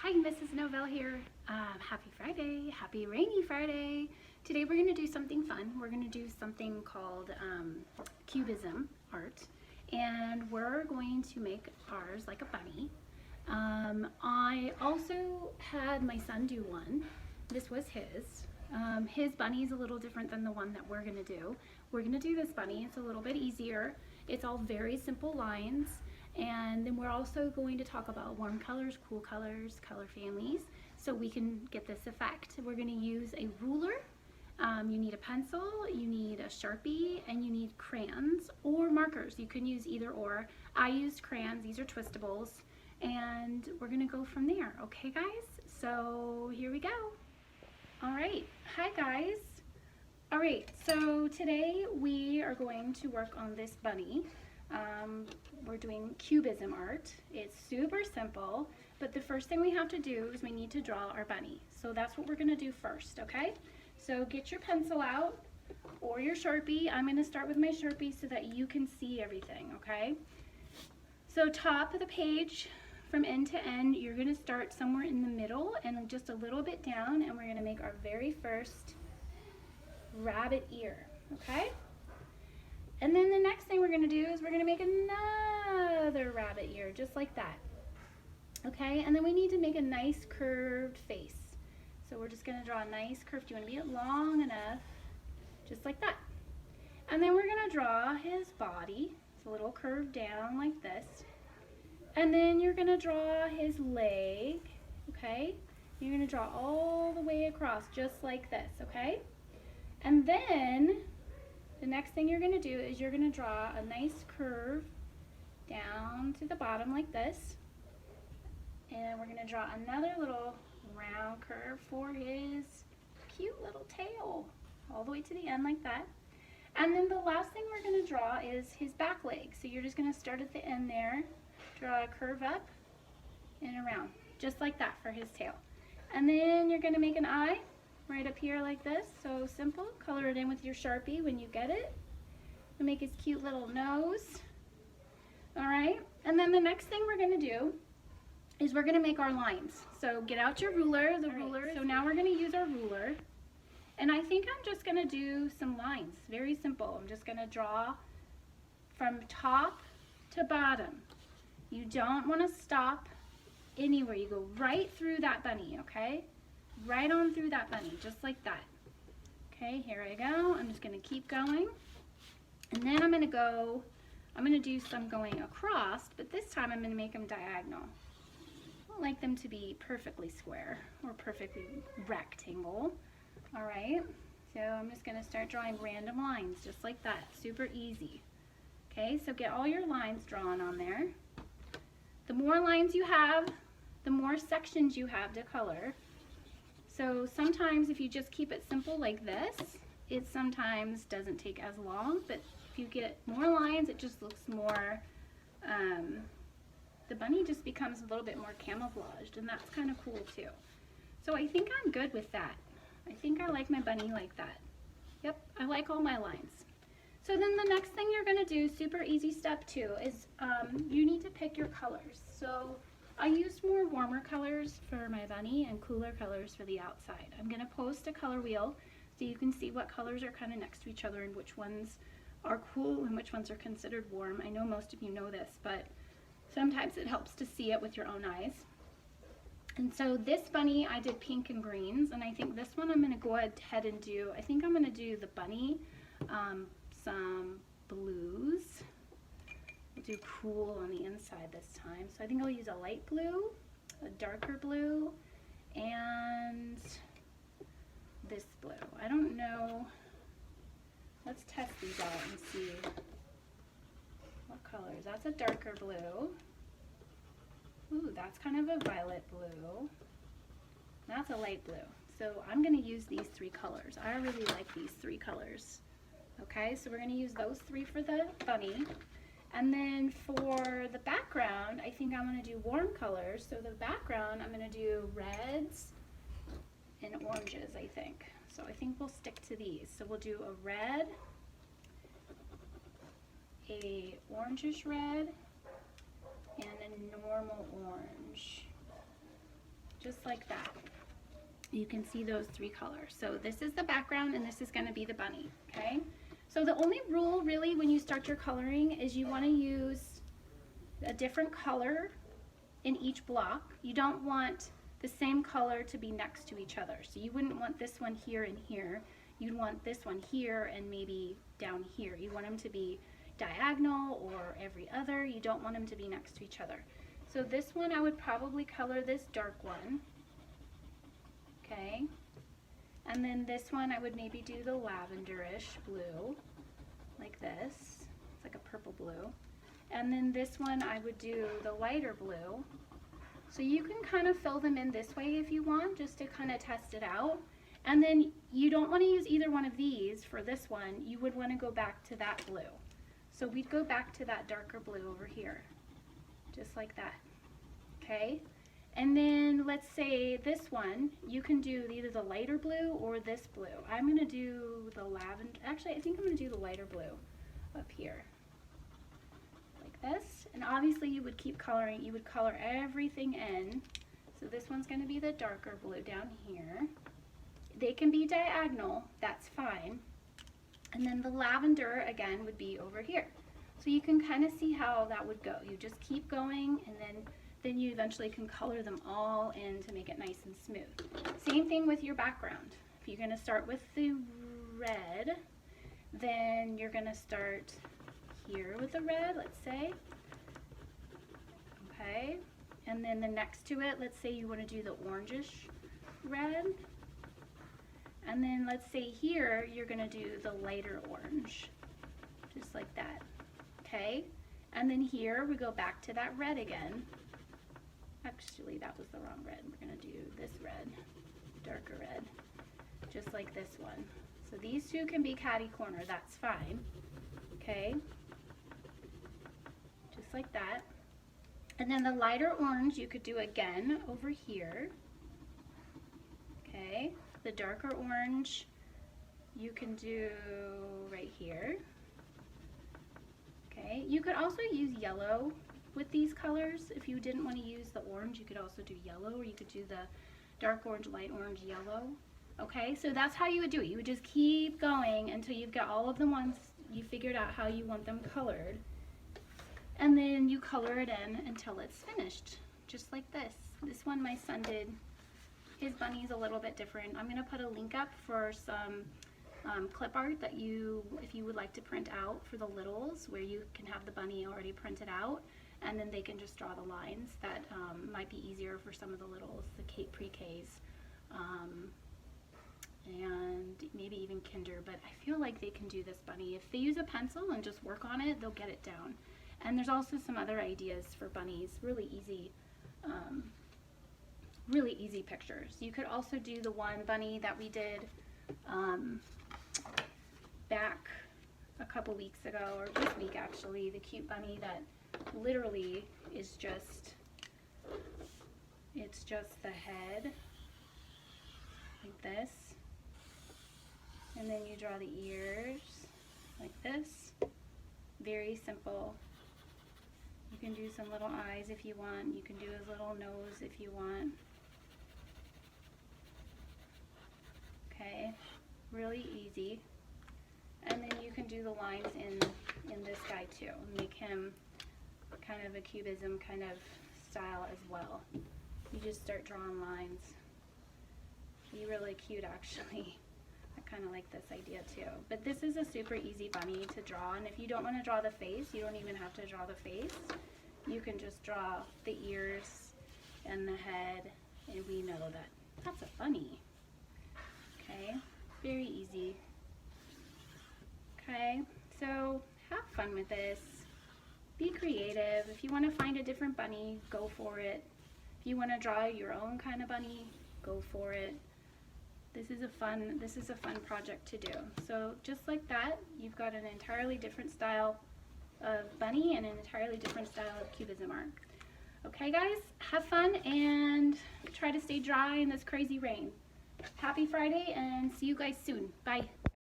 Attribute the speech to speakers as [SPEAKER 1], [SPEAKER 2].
[SPEAKER 1] Hi, Mrs. Novell here. Happy Friday, happy rainy Friday. Today we're going to do something fun. We're going to do something called Cubism art, and we're going to make ours like a bunny. I also had my son do one. This was his. His bunny is a little different than the one that we're going to do. We're going to do this bunny. It's a little bit easier. It's all very simple lines. And then we're also going to talk about warm colors, cool colors, color families, so we can get this effect. We're going to use a ruler, you need a pencil, you need a Sharpie, and you need crayons or markers. You can use either or. I used crayons, these are twistables, and we're going to go from there. Okay guys, so here we go. Alright, hi guys. Alright, so today we are going to work on this bunny. We're doing Cubism art. It's super simple, but the first thing we have to do is we need to draw our bunny. So that's what we're going to do first, okay? So get your pencil out or your Sharpie. I'm going to start with my Sharpie so that you can see everything, okay? So top of the page from end to end, you're going to start somewhere in the middle and just a little bit down, and we're going to make our very first rabbit ear, okay? And then the next thing we're going to do is we're going to make another rabbit ear, just like that. Okay, and then we need to make a nice curved face. So we're just going to draw a nice curve. Do you want to be long enough? Just like that. And then we're going to draw his body. It's a little curve down like this. And then you're going to draw his leg, okay? You're going to draw all the way across, just like this, okay? And then the next thing you're going to do is you're going to draw a nice curve down to the bottom like this. And we're going to draw another little round curve for his cute little tail, all the way to the end like that. And then the last thing we're going to draw is his back leg. So you're just going to start at the end there, draw a curve up and around, just like that for his tail. And then you're going to make an eye right up here like this. So simple. Color it in with your Sharpie when you get it. And make his cute little nose. Alright, and then the next thing we're going to do is we're going to make our lines. So get out your ruler, So now we're going to use our ruler. And I think I'm just going to do some lines. Very simple. I'm just going to draw from top to bottom. You don't want to stop anywhere. You go right through that bunny, okay? Right on through that bunny, just like that. Okay, here I go. I'm just going to keep going. And then I'm going to do some going across, but this time I'm going to make them diagonal. I don't like them to be perfectly square or perfectly rectangle. All right, so I'm just going to start drawing random lines, just like that. Super easy. Okay, so get all your lines drawn on there. The more lines you have, the more sections you have to color. So sometimes if you just keep it simple like this, it sometimes doesn't take as long, but if you get more lines, it just looks more, the bunny just becomes a little bit more camouflaged, and that's kind of cool too. So I think I'm good with that. I think I like my bunny like that. Yep, I like all my lines. So then the next thing you're going to do, super easy step 2, is you need to pick your colors. So I used more warmer colors for my bunny and cooler colors for the outside. I'm going to post a color wheel so you can see what colors are kind of next to each other and which ones are cool and which ones are considered warm. I know most of you know this, but sometimes it helps to see it with your own eyes. And so this bunny I did pink and greens, and I think this one I'm going to go ahead and do, I think I'm going to do the bunny some blues. We'll do cool on the inside this time. So I think I'll use a light blue, a darker blue, and this blue. I don't know. Let's test these out and see what colors. That's a darker blue. Ooh, that's kind of a violet blue. That's a light blue. So I'm going to use these 3 colors. I really like these 3 colors. Okay, so we're going to use those 3 for the bunny. And then for the background, I think I'm going to do warm colors. So the background, I'm going to do reds and oranges, I think. So I think we'll stick to these. So we'll do a red, a orangish red, and a normal orange. just like that. You can see those three colors. So this is the background and this is going to be the bunny, okay? So the only rule really when you start your coloring is you want to use a different color in each block. You don't want the same color to be next to each other. So you wouldn't want this one here and here. You'd want this one here and maybe down here. You want them to be diagonal or every other. You don't want them to be next to each other. So this one I would probably color this dark one. Okay, and then this one I would maybe do the lavenderish blue, like this. It's like a purple blue. And then this one I would do the lighter blue. So you can kind of fill them in this way if you want, just to kind of test it out. And then you don't want to use either one of these for this one. You would want to go back to that blue. So we'd go back to that darker blue over here, just like that. Okay. And then let's say this one, you can do either the lighter blue or this blue. I'm going to do the lavender. Actually, I think I'm going to do the lighter blue up here. Like this. And obviously you would keep coloring. You would color everything in. So this one's going to be the darker blue down here. They can be diagonal. That's fine. And then the lavender, again, would be over here. So you can kind of see how that would go. You just keep going and then you eventually can color them all in to make it nice and smooth. Same thing with your background. If you're going to start with the red, then you're going to start here with the red, let's say. Okay, and then the next to it, let's say you want to do the orangish red. And then let's say here, you're going to do the lighter orange, just like that. Okay, and then here we go back to that red again. Actually, that was the wrong red. We're going to do this red, darker red, just like this one. So these two can be catty corner, that's fine. Okay, just like that. And then the lighter orange you could do again over here. Okay, the darker orange you can do right here. Okay, you could also use yellow with these colors. If you didn't want to use the orange, you could also do yellow, or you could do the dark orange, light orange, yellow. Okay, so that's how you would do it. You would just keep going until you've got all of the ones you figured out how you want them colored. And then you color it in until it's finished, just like this. This one my son did. His bunny's a little bit different. I'm going to put a link up for some clip art that if you would like to print out for the littles, where you can have the bunny already printed out. And then they can just draw the lines. That might be easier for some of the littles, the pre-Ks, and maybe even kinder, but I feel like they can do this bunny. If they use a pencil and just work on it, they'll get it down. And there's also some other ideas for bunnies, really easy pictures. You could also do the one bunny that we did back a couple weeks ago, or this week actually, the cute bunny that literally is it's just the head like this, and then you draw the ears like this. Very simple. You can do some little eyes if you want. You can do his little nose if you want. Okay, really easy. And then you can do the lines in this guy too. Make him kind of a Cubism kind of style as well. You just start drawing lines. Be really cute actually. I kind of like this idea too. But this is a super easy bunny to draw, and if you don't want to draw the face, you don't even have to draw the face. You can just draw the ears and the head, and we know that that's a bunny. Okay, very easy. Okay, so have fun with this. Be creative. If you want to find a different bunny, go for it. If you want to draw your own kind of bunny, go for it. This is a fun project to do. So just like that, you've got an entirely different style of bunny and an entirely different style of Cubism art. Okay guys, have fun and try to stay dry in this crazy rain. Happy Friday and see you guys soon. Bye.